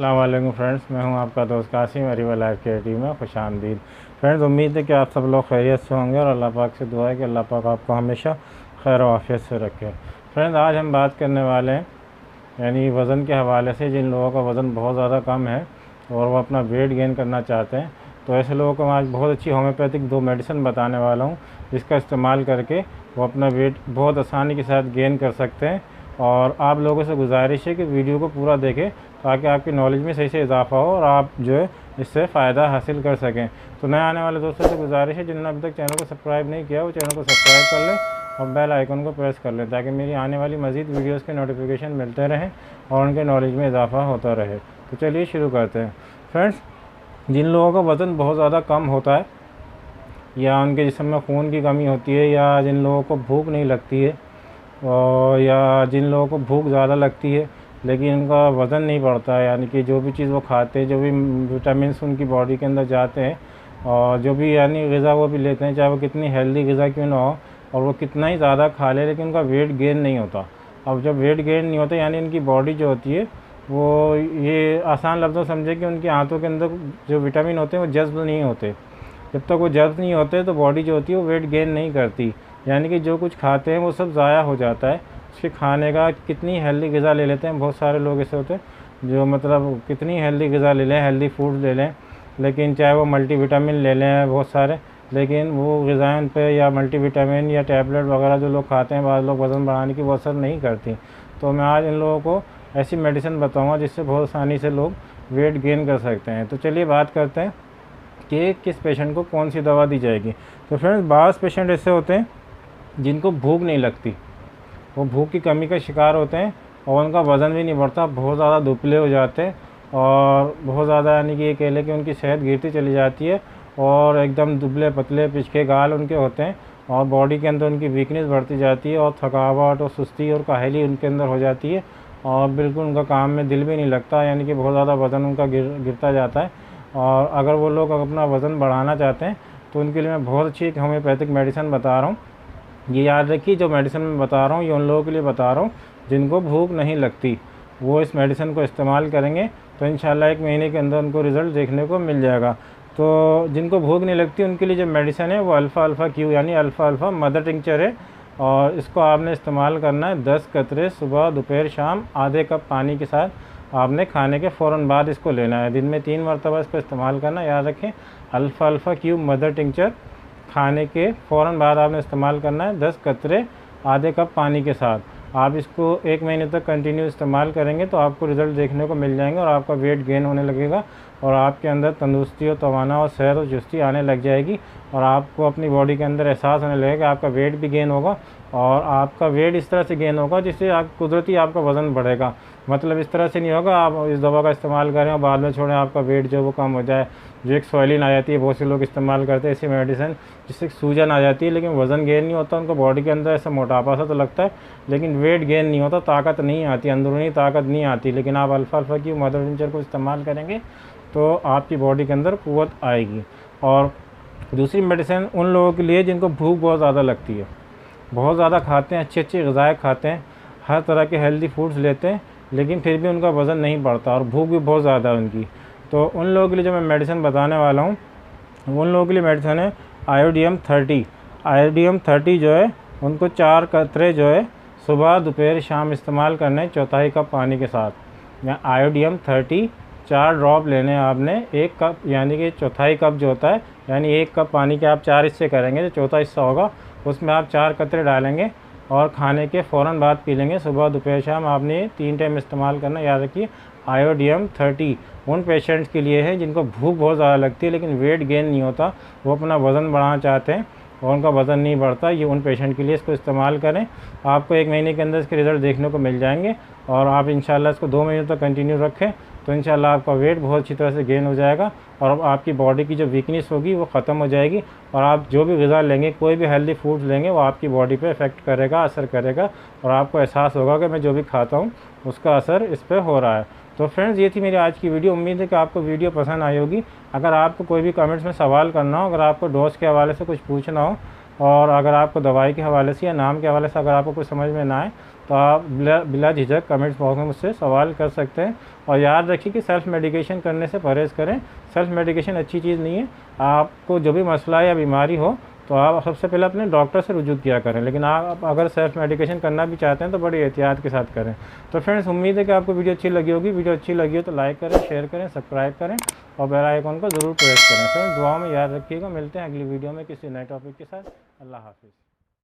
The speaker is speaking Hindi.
अस्सलाम वालेकुम फ्रेंड्स, मैं हूं आपका दोस्त Qasim Areva life care team में खुशामदीद। फ्रेंड्स, उम्मीद है कि आप सब लोग खैरियत से होंगे और अल्लाह पाक से दुआ है कि अल्लाह पाक आपको हमेशा खैर और आफियत से रखे। फ्रेंड्स, आज हम बात करने वाले हैं यानी वज़न के हवाले से। जिन लोगों का वज़न बहुत ज़्यादा कम है और वो अपना वेट गेन करना चाहते हैं, तो ऐसे लोगों को मैं आज बहुत अच्छी होम्योपैथिक 2 मेडिसिन बताने वाला हूँ, जिसका इस्तेमाल करके वो अपना वेट बहुत आसानी के साथ गेन कर सकते हैं। और आप लोगों से गुजारिश है कि वीडियो को पूरा देखें ताकि आपकी नॉलेज में सही से इजाफा हो और आप जो है इससे फ़ायदा हासिल कर सकें। तो नए आने वाले दोस्तों से गुजारिश है, जिन्होंने अभी तक चैनल को सब्सक्राइब नहीं किया वो चैनल को सब्सक्राइब कर लें और बेल आइकन को प्रेस कर लें ताकि मेरी आने वाली मज़ीद वीडियोज़ के नोटिफिकेशन मिलते रहें और उनके नॉलेज में इजाफा होता रहे। तो चलिए शुरू करते हैं। फ्रेंड्स, जिन लोगों का वज़न बहुत ज़्यादा कम होता है या उनके जिस्म में खून की कमी होती है या जिन लोगों को भूख नहीं लगती है और या जिन लोगों को भूख ज़्यादा लगती है लेकिन उनका वज़न नहीं बढ़ता है, यानी कि जो भी चीज़ वो खाते हैं, जो भी विटामिन्स उनकी बॉडी के अंदर जाते हैं और जो भी यानी ग़िज़ा वो भी लेते हैं, चाहे वो कितनी हेल्दी ग़िज़ा क्यों ना हो और वो कितना ही ज़्यादा खा ले, लेकिन उनका वेट गेन नहीं होता। अब जब वेट गेन नहीं होता यानी इनकी बॉडी जो होती है वो, ये आसान लफ्ज़ों समझे कि उनकी आंतों के अंदर जो विटामिन होते हैं वो जज्ब नहीं होते। जब तक वो जज्ब नहीं होते तो बॉडी जो होती है वो वेट गेन नहीं करती, यानी कि जो कुछ खाते हैं वो सब ज़ाया हो जाता है। उसके खाने का कितनी हेल्दी ग़िज़ा ले लेते हैं, बहुत सारे लोग ऐसे होते हैं जो मतलब कितनी हेल्दी ग़िज़ा ले लें, हेल्दी फूड ले लें, लेकिन चाहे वो मल्टीविटामिन ले लें बहुत सारे, लेकिन वो ग़िज़ाएँ उन पे या मल्टीविटामिन या टैबलेट वगैरह जो लोग खाते हैं, बाद लोग वज़न बढ़ाने की वो असर नहीं करती। तो मैं आज इन लोगों को ऐसी मेडिसिन बताऊँगा जिससे बहुत आसानी से लोग वेट गेन कर सकते हैं। तो चलिए बात करते हैं कि किस पेशेंट को कौन सी दवा दी जाएगी। तो फ्रेंड्स, बाज़ पेशेंट ऐसे होते हैं जिनको भूख नहीं लगती, वो भूख की कमी का शिकार होते हैं और उनका वज़न भी नहीं बढ़ता, बहुत ज़्यादा दुबले हो जाते हैं और बहुत ज़्यादा यानी कि ये कह लें कि उनकी सेहत गिरती चली जाती है और एकदम दुबले पतले पिचके गाल उनके होते हैं और बॉडी के अंदर उनकी वीकनेस बढ़ती जाती है और थकावट और सुस्ती और काहली उनके अंदर हो जाती है और बिल्कुल उनका काम में दिल भी नहीं लगता, यानी कि बहुत ज़्यादा वज़न उनका गिरता जाता है। और अगर वो लोग अपना वज़न बढ़ाना चाहते हैं तो उनके लिए मैं बहुत अच्छी एक होम्योपैथिक मेडिसिन बता रहा हूँ। ये याद रखिए, जो मेडिसिन मैं बता रहा हूँ ये उन लोगों के लिए बता रहा हूँ जिनको भूख नहीं लगती। वो इस मेडिसिन को इस्तेमाल करेंगे तो इंशाल्लाह 1 महीने के अंदर उनको रिज़ल्ट देखने को मिल जाएगा। तो जिनको भूख नहीं लगती उनके लिए जो मेडिसिन है वो अल्फ़ा अल्फ़ा क्यू यानी अल्फ़ा अल्फ़ा मदर टिंचर है और इसको आपने इस्तेमाल करना है 10 कतरे सुबह दोपहर शाम आधे कप पानी के साथ। आपने खाने के फ़ौरन बाद इसको लेना है, दिन में 3 मरतबा इसको इस्तेमाल करना। याद रखें, alpha alpha cube mother tincture खाने के फ़ौरन बाद आपने इस्तेमाल करना है 10 कतरे आधे कप पानी के साथ। आप इसको 1 महीने तक कंटिन्यू इस्तेमाल करेंगे तो आपको रिज़ल्ट देखने को मिल जाएंगे और आपका वेट गेन होने लगेगा और आपके अंदर तंदुरुस्ती और तवाना और सेहत और चुस्ती आने लग जाएगी और आपको अपनी बॉडी के अंदर एहसास होने लगेगा, आपका वेट भी गेन होगा और आपका वेट इस तरह से गेन होगा जिससे आप कुदरती आपका वज़न बढ़ेगा। मतलब इस तरह से नहीं होगा आप इस दवा का इस्तेमाल करें और बाद में छोड़ें आपका वेट जो वो कम हो जाए। जो एक स्वाइलिन आ जाती है, बहुत से लोग इस्तेमाल करते हैं ऐसी मेडिसिन जिससे सूजन आ जाती है लेकिन वज़न गेन नहीं होता, उनको बॉडी के अंदर ऐसा मोटापा सा तो लगता है लेकिन वेट गेन नहीं होता, ताकत नहीं आती, अंदरूनी ताकत नहीं आती। लेकिन आप अल्फ़ा अल्फ़ा की मदर टिंचर को इस्तेमाल करेंगे तो आपकी बॉडी के अंदर क़ुव्वत आएगी। और दूसरी मेडिसिन उन लोगों के लिए जिनको भूख बहुत ज़्यादा लगती है, बहुत ज़्यादा खाते हैं, अच्छी अच्छी ग़िज़ाएँ खाते हैं, हर तरह के हेल्दी फूड्स लेते हैं लेकिन फिर भी उनका वज़न नहीं बढ़ता और भूख भी बहुत ज़्यादा है उनकी। तो उन लोगों के लिए जो मैं मेडिसिन बताने वाला हूँ उन लोगों के लिए मेडिसिन है आयोडियम 30। आयोडियम 30 जो है उनको 4 कतरे जो है सुबह दोपहर शाम इस्तेमाल करने 1/4 कप पानी के साथ। या आयोडियम 30 4 ड्रॉप लेने आपने 1 कप, यानी कि 1/4 कप जो होता है, यानी 1 कप पानी के आप 4 हिस्से करेंगे तो चौथा हिस्सा होगा, उसमें आप 4 कतरे डालेंगे और खाने के फ़ौरन बाद पी लेंगे। सुबह दोपहर शाम आपने 3 टाइम इस्तेमाल करना। याद रखिए, आयोडियम 30 उन पेशेंट्स के लिए है जिनको भूख बहुत ज़्यादा लगती है लेकिन वेट गेन नहीं होता, वो अपना वज़न बढ़ाना चाहते हैं और उनका वज़न नहीं बढ़ता। ये उन पेशेंट के लिए इसको इस्तेमाल करें, आपको 1 महीने के अंदर इसके रिज़ल्ट देखने को मिल जाएंगे और आप इंशाल्लाह इसको 2 महीने तक कंटिन्यू रखें तो इंशाल्लाह आपका वेट बहुत अच्छी तरह से गेन हो जाएगा और आपकी बॉडी की जो वीकनेस होगी वो ख़त्म हो जाएगी और आप जो भी ग़िज़ा लेंगे, कोई भी हेल्दी फूड्स लेंगे, वो आपकी बॉडी पे इफ़ेक्ट करेगा, असर करेगा और आपको एहसास होगा कि मैं जो भी खाता हूँ उसका असर इस पर हो रहा है। तो फ्रेंड्स, ये थी मेरी आज की वीडियो। उम्मीद है कि आपको वीडियो पसंद आई होगी। अगर आपको कोई भी कमेंट्स में सवाल करना हो, अगर आपको डोज के हवाले से कुछ पूछना हो और अगर आपको दवाई के हवाले से या नाम के हवाले से अगर आपको कुछ समझ में ना आए तो आप बिला झिझक कमेंट्स बॉक्स में मुझसे सवाल कर सकते हैं। और याद रखिए कि सेल्फ़ मेडिकेशन करने से परहेज़ करें। सेल्फ़ मेडिकेशन अच्छी चीज़ नहीं है। आपको जो भी मसला या बीमारी हो तो आप सबसे पहले अपने डॉक्टर से रुजू किया करें, लेकिन आप अगर सेल्फ़ मेडिकेशन करना भी चाहते हैं तो बड़ी एहतियात के साथ करें। तो फ्रेंड्स, उम्मीद है कि आपको वीडियो अच्छी लगी होगी। वीडियो अच्छी लगी हो तो लाइक करें, शेयर करें, सब्सक्राइब करें और बेल आइकन को ज़रूर प्रेस करें। फ्रेंड्स, दुआ में याद रखिएगा। मिलते हैं अगली वीडियो में किसी नए टॉपिक के साथ। अल्लाह हाफिज़।